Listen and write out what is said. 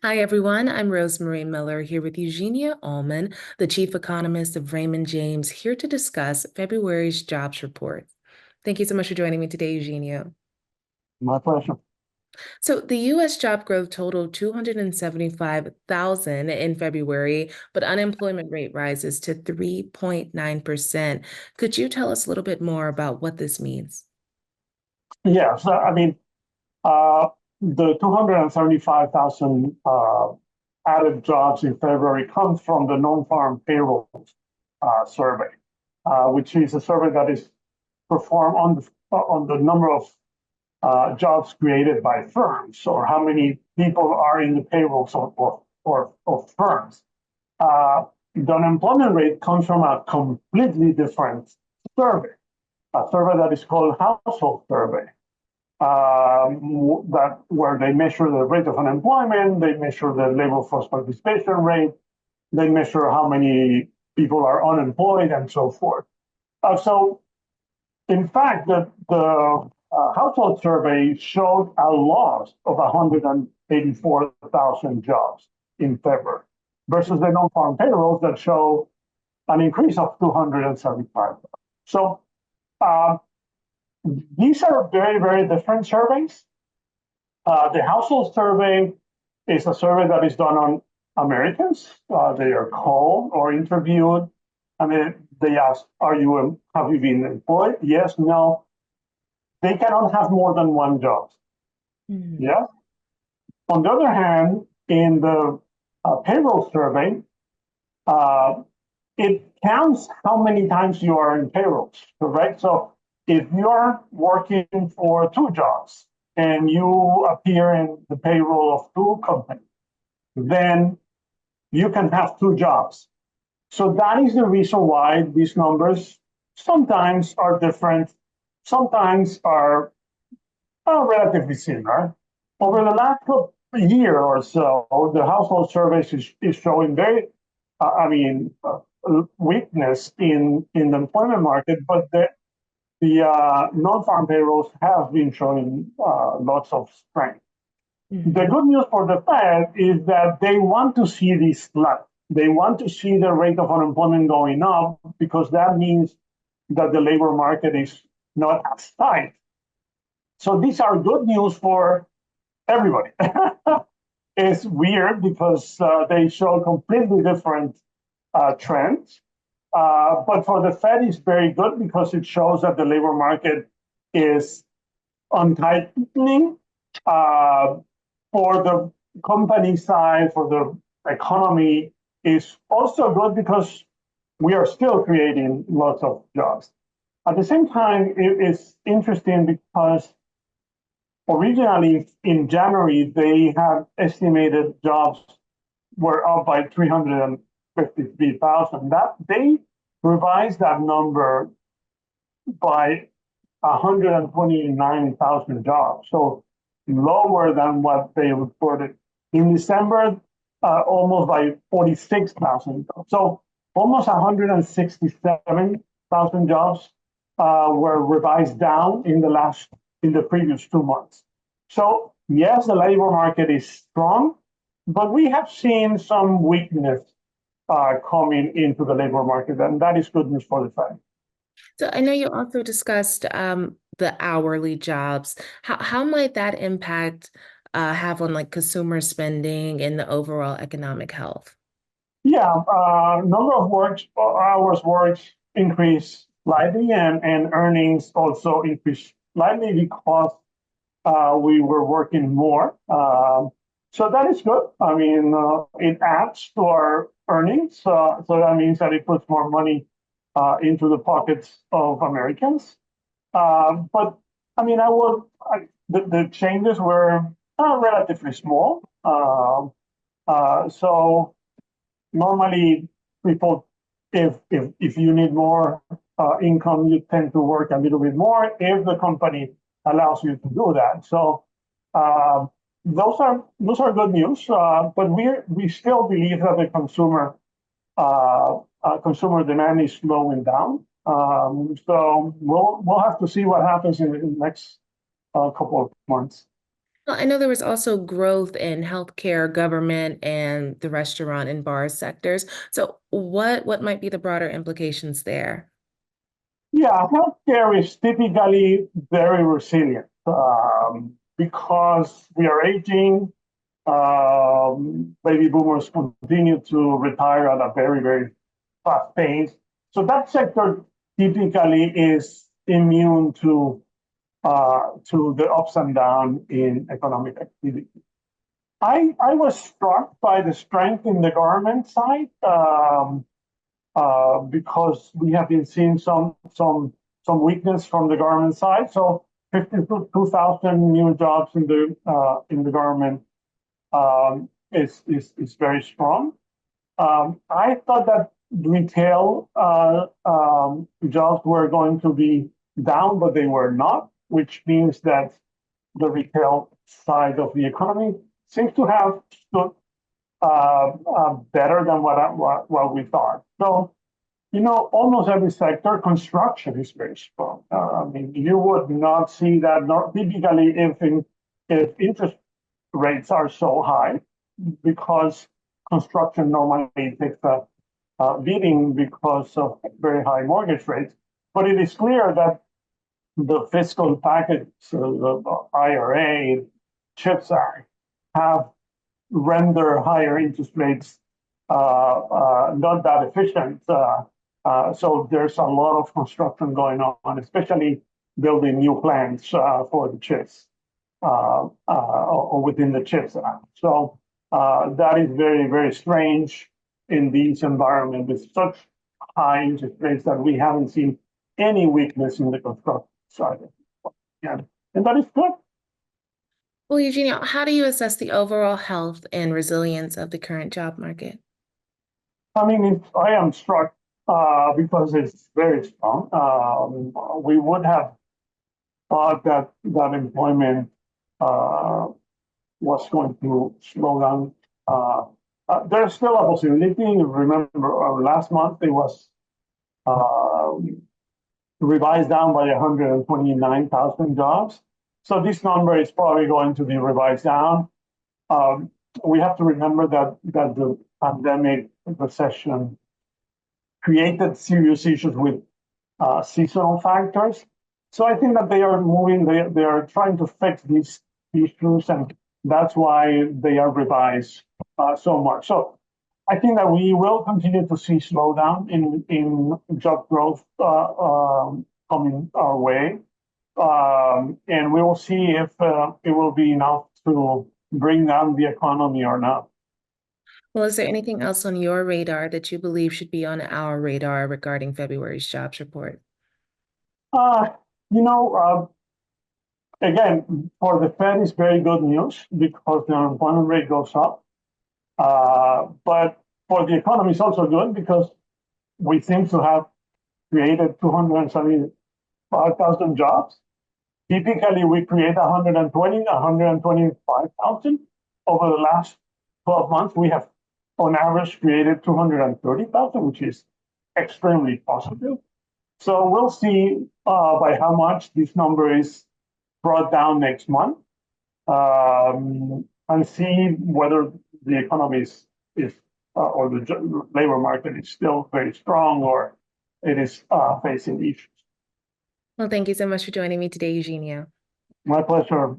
Hi, everyone. I'm Rosemary Miller here with Eugenio Aleman, the chief economist of Raymond James, here to discuss February's jobs report. Thank you so much for joining me today, Eugenio. My pleasure. So, the U.S. job growth totaled 275,000 in February, but unemployment rate rises to 3.9%. Could you tell us a little bit more about what this means? Yeah, so uh, the 275,000 added jobs in February comes from the non-farm payroll survey, which is a survey that is performed on the number of jobs created by firms, or how many people are in the payrolls of firms. The unemployment rate comes from a completely different survey, a survey that is called household survey. That where they measure the rate of unemployment, they measure the labor force participation rate, they measure how many people are unemployed, and so forth. So, in fact, the household survey showed a loss of 184,000 jobs in February versus the non-farm payrolls that show an increase of 275,000. So, uh, these are very, very different surveys. The household survey is a survey that is done on Americans. They are called or interviewed, and they ask, have you been employed? Yes, no. They cannot have more than one job. Mhm. Yeah. On the other hand, in the payroll survey, uh, it counts how many times you are in payrolls, correct? So if you are working for two jobs and you appear in the payroll of two companies, then you can have two jobs. So that is the reason why these numbers sometimes are different, sometimes are relatively similar. Over the last year or so, the household surveys is showing very, weakness in the employment market, but the non-farm payrolls have been showing lots of strength. The Mhm. good news for the Fed is that they want to see this flat. They want to see the rate of unemployment going up because that means that the labor market is not as tight. So these are good news for everybody. It's weird because they show completely different trends. But for the Fed, it's very good because it shows that the labor market is untightening. Uh, for the company side, for the economy, is also good because we are still creating lots of jobs. At the same time, it's interesting because originally in January, they had estimated jobs were up by 353,000. That they revised that number by 129,000 jobs, so lower than what they reported in December, almost by 46,000 jobs. So almost 167,000 jobs were revised down in the previous 2 months. So yes, the labor market is strong, but we have seen some weakness coming into the labor market, and that is good news for the Fed. So I know you also discussed the hourly jobs. How might that impact have on like consumer spending and the overall economic health? Yeah, number of hours worked increased slightly, and earnings also increased slightly because we were working more. So that is good. I mean, it adds to our earnings. So that means that it puts more money into the pockets of Americans. But I mean, the changes were relatively small. So normally people, if you need more income, you tend to work a little bit more if the company allows you to do that. So uh, those are good news, but we still believe that the consumer demand is slowing down. So we'll have to see what happens in the next couple of months. Well, I know there was also growth in healthcare, government, and the restaurant and bar sectors. So what might be the broader implications there? Yeah, healthcare is typically very resilient because we are aging. Baby boomers continue to retire at a very, very fast pace. So that sector typically is immune to the ups and downs in economic activity. I was struck by the strength in the government side because we have been seeing some weakness from the government side. So 52,000 new jobs in the government is very strong. I thought that retail jobs were going to be down, but they were not, which means that the retail side of the economy seems to have stood better than what we thought. So, almost every sector, construction is very strong. I mean, you would not see that typically if interest rates are so high because construction normally takes a beating because of very high mortgage rates. But it is clear that the fiscal package, so the IRA, CHIPS Act, have rendered higher interest rates not that efficient. So there's a lot of construction going on, especially building new plants for the chips or within the chips act. So that is very, very strange in these environments with such high interest rates that we haven't seen any weakness in the construction side. Yeah. And that is good. Well, Eugenio, how do you assess the overall health and resilience of the current job market? I mean, I am struck because it's very strong. We would have thought that employment uh, was going to slow down. There's still a possibility. Remember, last month it was uh, revised down by 129,000 jobs. So this number is probably going to be revised down. Um, we have to remember that the pandemic recession created serious issues with seasonal factors. So I think that they are moving, they are trying to fix these issues, and that's why they are revised so much. So I think that we will continue to see slowdown in job growth coming our way. And we will see if it will be enough to bring down the economy or not. Well, is there anything else on your radar that you believe should be on our radar regarding February's jobs report? Uh, you know, again, for the Fed, it's very good news because the unemployment rate goes up. But for the economy, it's also good because we seem to have created 275,000 jobs. Typically, we create 120, 125,000. Over the last 12 months, we have, on average, created 230,000, which is extremely positive. So we'll see by how much this number is brought down next month and see whether the economy is or the labor market is still very strong or it is facing issues. Well, thank you so much for joining me today, Eugenio. My pleasure.